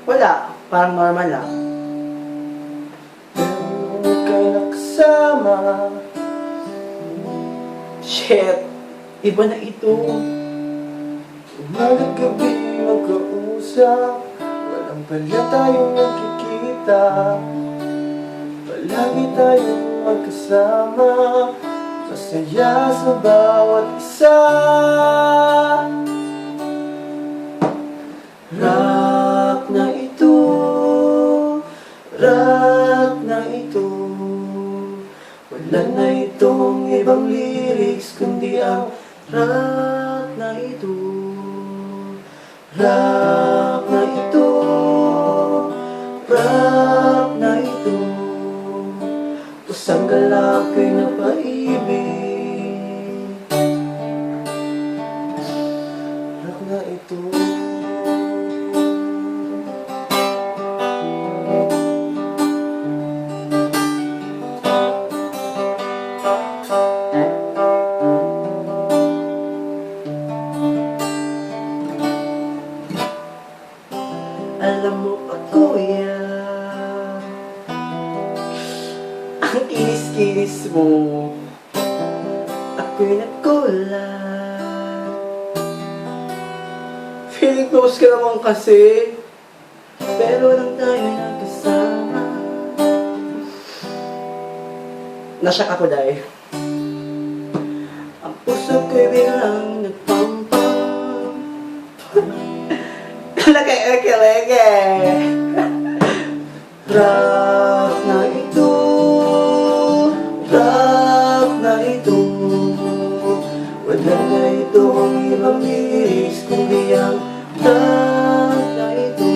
Wala, parang normal lang. Huwag kayo nakasama. Shit, iba na ito. Umagat gabi magkausap, walang palya tayong nagkikita. Palagi tayong magkasama, masaya sa bawat isa. Rock na ito, rock na ito. Wala na itong ibang lyrics kundi ang rock na ito. Rock na ito, rock na ito. Pusang galak ay napaibig. Rock na ito. Alam mo pa, kuya, ang kinis-kinis mo, ako'y nagulat. Feeling close ka naman kasi, pero lang tayo nagkasama. Nasyak ako dahil ang puso ko'y biglang nagpampam. Lege-lege. Rock na ito, rock na ito. Wala na itong ibang lyrics kundi ang rock na ito.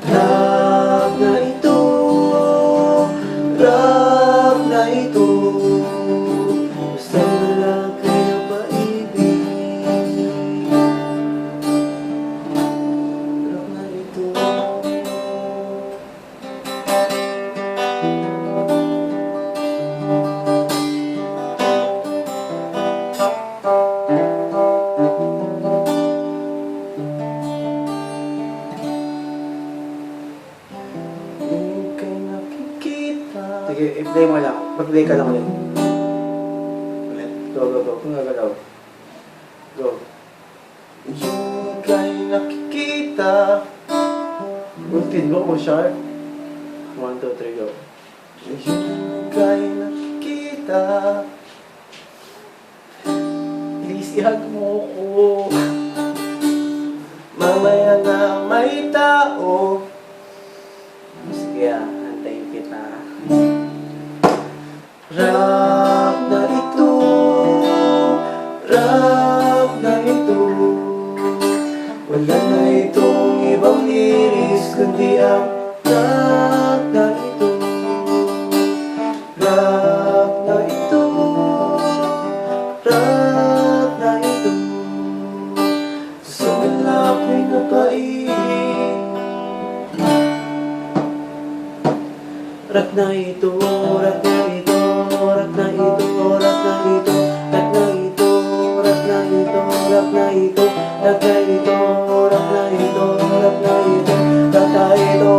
Rock na ito, rock na ito. Basta wala kayo paibig. Rock na ito. Hindi kayo nakikita. Sige, i-play mo lang. Mag-play ka lang ulit. Ulit. Go, go, go. Kung gagalaw. Go. Hindi kayo nakikita. Ultin mo kung sharp. 1, 2, 3, go. Hindi kayo nakikita. Please, ihag mo ko. Mamaya na may tao. Sige, antayin kita. Rock na ito, rock na ito. Wala na itong ibang lyrics kundi ang rock na ito. Rock na ito, rock na ito. Sa malaki na paibig. Rock na ito, rock na ito, rock na ito, rock na ito, rock na ito, rock na ito, rock na ito, rock na ito, rock na ito, rock na ito,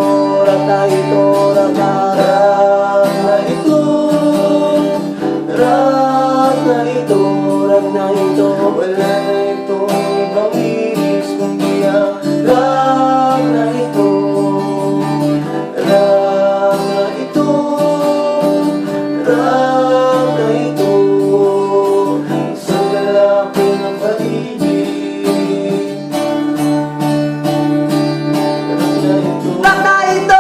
rock na ito, rock na ito, rock na ito, rock na ito, rock na ito, wala na ito ibang lyrics kundi ang rock na ito. Rock na ito, rock na ito, isang lalaki ng pag-ibig. Rock na ito,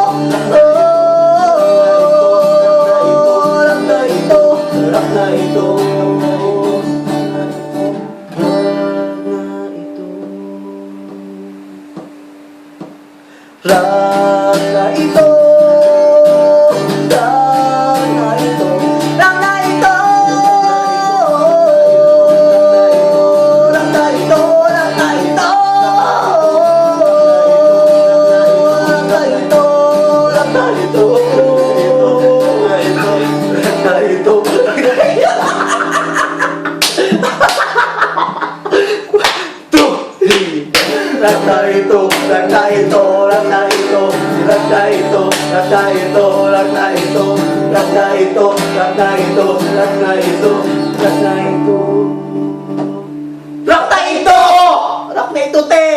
Rock na ito! rock na ito, rock na ito, rock na ito, rock na ito, Rock na ito! Rock na ito! Rock na ito! Rock na ito! rock na ito, rock na ito. na ito, rak na ito, rak na ito, rak na ito, rak na ito, rak na ito. Rock na ito! Rock na ito, te!